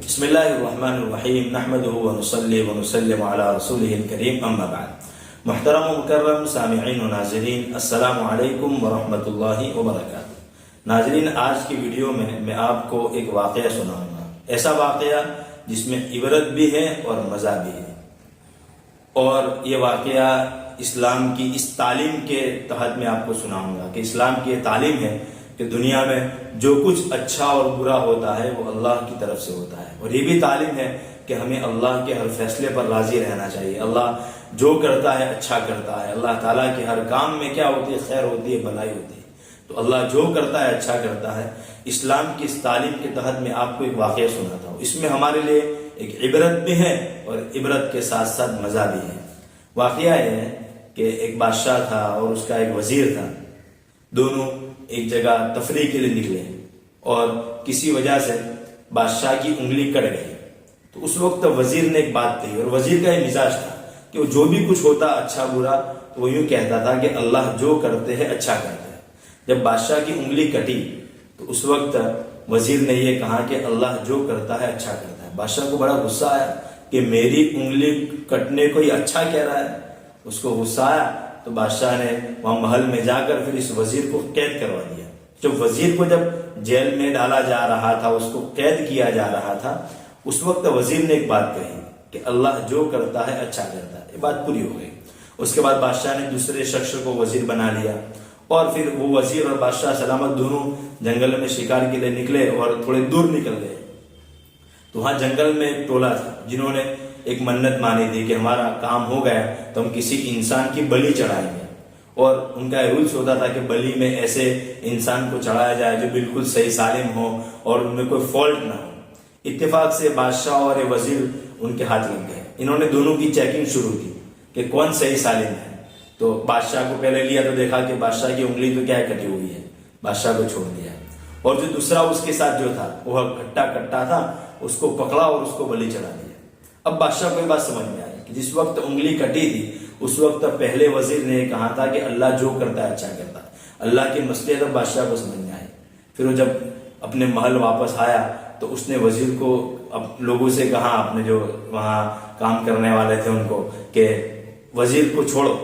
بسم اللہ الرحمن الرحیم نحمدہ ونصلی ونسلم علی رسولہ الکریم اما بعد۔ محترم و مکرم سامعین و ناظرین، السلام علیکم ورحمۃ اللہ وبرکاتہ۔ ناظرین، آج کی ویڈیو میں آپ کو ایک واقعہ سناؤں گا، ایسا واقعہ جس میں عبرت بھی ہے اور مزہ بھی ہے، اور یہ واقعہ اسلام کی اس تعلیم کے تحت میں آپ کو سناؤں گا کہ اسلام کی یہ تعلیم ہے کہ دنیا میں جو کچھ اچھا اور برا ہوتا ہے وہ اللہ کی طرف سے ہوتا ہے، اور یہ بھی تعلیم ہے کہ ہمیں اللہ کے ہر فیصلے پر راضی رہنا چاہیے۔ اللہ جو کرتا ہے اچھا کرتا ہے، اللہ تعالیٰ کے ہر کام میں کیا ہوتی ہے؟ خیر ہوتی ہے، بھلائی ہوتی ہے، تو اللہ جو کرتا ہے اچھا کرتا ہے۔ اسلام کی اس تعلیم کے تحت میں آپ کو ایک واقعہ سناتا ہوں، اس میں ہمارے لیے ایک عبرت بھی ہے اور عبرت کے ساتھ ساتھ مزہ بھی ہے۔ واقعہ یہ ہے کہ ایک بادشاہ تھا اور اس کا ایک وزیر تھا، دونوں ایک جگہ تفریح کے لیے نکلے اور کسی وجہ سے بادشاہ کی انگلی کٹ گئی، تو اس وقت وزیر نے ایک بات کہی، اور وزیر کا یہ مزاج تھا کہ وہ جو بھی کچھ ہوتا اچھا برا تو وہ یوں کہتا تھا کہ اللہ جو کرتے ہیں اچھا کرتے ہیں۔ جب بادشاہ کی انگلی کٹی تو اس وقت وزیر نے یہ کہا کہ اللہ جو کرتا ہے اچھا کرتا ہے۔ بادشاہ کو بڑا غصہ آیا کہ میری انگلی کٹنے کو یہ اچھا کہہ رہا ہے۔ اس کو غصہ آیا تو بادشاہ نے وہاں محل میں جا کر پھر اس وزیر کو قید کروا دیا۔ جب وزیر کو جب جیل میں ڈالا جا رہا تھا، اس کو قید کیا جا رہا تھا، اس وقت وزیر نے ایک بات کہی کہ اللہ جو کرتا ہے اچھا کرتا ہے۔ یہ بات پوری ہو گئی۔ اس کے بعد بادشاہ نے دوسرے شخص کو وزیر بنا لیا، اور پھر وہ وزیر اور بادشاہ سلامت دونوں جنگل میں شکار کے لیے نکلے اور تھوڑے دور نکل گئے۔ تو وہاں جنگل میں ایک ٹولہ تھا جنہوں نے ایک منت مانی تھی کہ ہمارا کام ہو گیا تو ہم کسی انسان کی بلی چڑھائیں گے، اور ان کا رولز ہوتا تھا کہ بلی میں ایسے انسان کو چڑھایا جائے جو بالکل صحیح سالم ہو اور ان میں کوئی فالٹ نہ ہو۔ اتفاق سے بادشاہ اور وزیر ان کے ہاتھ لگ گئے۔ انہوں نے دونوں کی چیکنگ شروع کی کہ کون صحیح سالم ہے۔ تو بادشاہ کو پہلے لیا تو دیکھا کہ بادشاہ کی انگلی تو کیا کٹی ہوئی ہے، بادشاہ کو چھوڑ دیا، اور جو دوسرا اس کے ساتھ جو تھا وہ کٹا کٹا تھا، اس کو پکڑا اور اس کو بلی چڑھا دیا۔ اب بادشاہ کو یہ بات سمجھ میں آئی کہ جس وقت انگلی کٹی تھی اس وقت پہلے وزیر نے یہ کہا تھا کہ اللہ جو کرتا ہے اچھا کرتا ہے۔ اللہ کی مصلحت اب بادشاہ کو سمجھ میں آئی۔ پھر وہ جب اپنے محل واپس آیا تو اس نے وزیر کو لوگوں سے کہا، اپنے جو وہاں کام کرنے والے تھے ان کو، کہ وزیر کو چھوڑو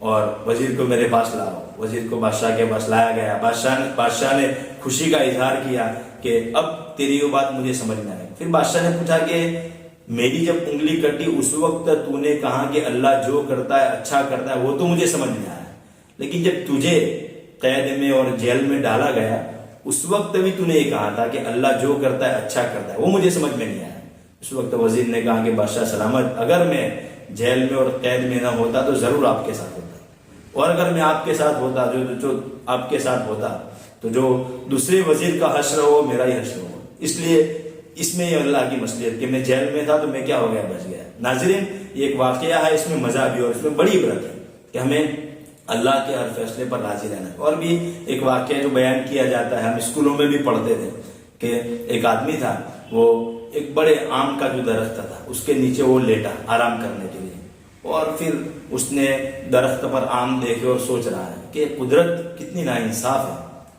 اور وزیر کو میرے پاس لاؤ۔ وزیر کو بادشاہ کے پاس لایا گیا۔ بادشاہ نے خوشی کا اظہار کیا کہ اب تیری وہ بات مجھے سمجھ میں آئی۔ پھر بادشاہ نے پوچھا کہ میری جب انگلی کٹی اس وقت تو نے کہا کہ اللہ جو کرتا ہے اچھا کرتا ہے، وہ تو مجھے سمجھ میں آیا، لیکن جب تجھے قید میں اور جیل میں ڈالا گیا اس وقت بھی تو نے یہ کہا تھا کہ اللہ جو کرتا ہے اچھا کرتا ہے، وہ مجھے سمجھ میں نہیں آیا۔ اس وقت وزیر نے کہا کہ بادشاہ سلامت، اگر میں جیل میں اور قید میں نہ ہوتا تو ضرور آپ کے ساتھ ہوتا، اور اگر میں آپ کے ساتھ ہوتا جو آپ کے ساتھ ہوتا تو جو دوسرے وزیر کا حشر ہو میرا ہی حشر ہو۔ اس لیے اس میں یہ اللہ کی مصلحت کہ میں جیل میں تھا تو میں کیا ہو گیا؟ بچ گیا۔ ناظرین، یہ ایک واقعہ ہے، اس میں مزہ بھی اور اس میں بڑی عبرت ہے کہ ہمیں اللہ کے ہر فیصلے پر راضی رہنا ہے۔ اور بھی ایک واقعہ جو بیان کیا جاتا ہے، ہم اسکولوں میں بھی پڑھتے تھے کہ ایک آدمی تھا، وہ ایک بڑے آم کا جو درخت تھا اس کے نیچے وہ لیٹا آرام کرنے کے لیے، اور پھر اس نے درخت پر آم دیکھے اور سوچ رہا ہے کہ قدرت کتنی ناانصاف ہے،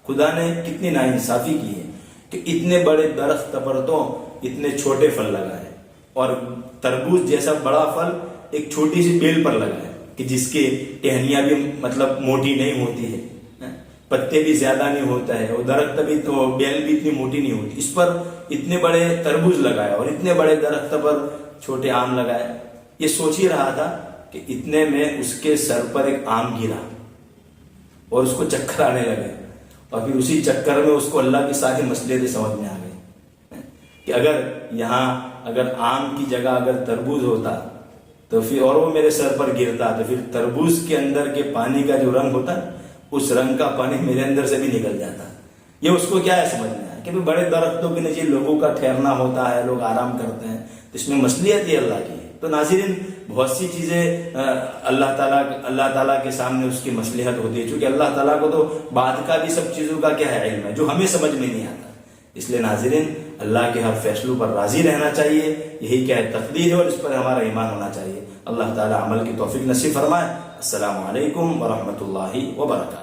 خدا نے کتنی ناانصافی کی ہے کہ اتنے بڑے درخت پر تو اتنے چھوٹے پھل لگائے، اور تربوز جیسا بڑا پھل ایک چھوٹی سی بیل پر لگائے کہ جس کی ٹہنیاں بھی مطلب موٹی نہیں ہوتی ہے، پتے بھی زیادہ نہیں ہوتا ہے، اور درخت بھی تو بیل بھی اتنی موٹی نہیں ہوتی، اس پر اتنے بڑے تربوز لگائے اور اتنے بڑے درخت پر چھوٹے آم لگائے۔ یہ سوچ ہی رہا تھا کہ اتنے میں اس کے سر پر ایک آم گرا اور اس کو چکر آنے لگے، اور پھر اسی چکر میں اس کو اللہ کی ساری مصلحتیں سمجھ میں آ گئی کہ اگر آم کی جگہ اگر تربوز ہوتا تو پھر، اور وہ میرے سر پر گرتا تو پھر تربوز کے اندر کے پانی کا جو رنگ ہوتا اس رنگ کا پانی میرے اندر سے بھی نکل جاتا۔ یہ اس کو کیا ہے سمجھ میں آیا کہ بڑے درختوں کے نیچے لوگوں کا ٹھہرنا ہوتا ہے، لوگ آرام کرتے ہیں، تو اس میں مصلحت ہی اللہ کی ہے۔ تو ناظرین، بہت سی چیزیں اللہ تعالیٰ کے سامنے اس کی مصلحت ہوتی ہے، چونکہ اللہ تعالیٰ کو تو بعد کا بھی سب چیزوں کا کیا ہے؟ علم ہے، جو ہمیں سمجھ میں نہیں آتا۔ اس لیے ناظرین، اللہ کے ہر فیصلوں پر راضی رہنا چاہیے، یہی کیا ہے؟ تقدیر ہے، اور اس پر ہمارا ایمان ہونا چاہیے۔ اللہ تعالیٰ عمل کی توفیق نصیب فرمائے۔ السلام علیکم ورحمۃ اللہ وبرکاتہ۔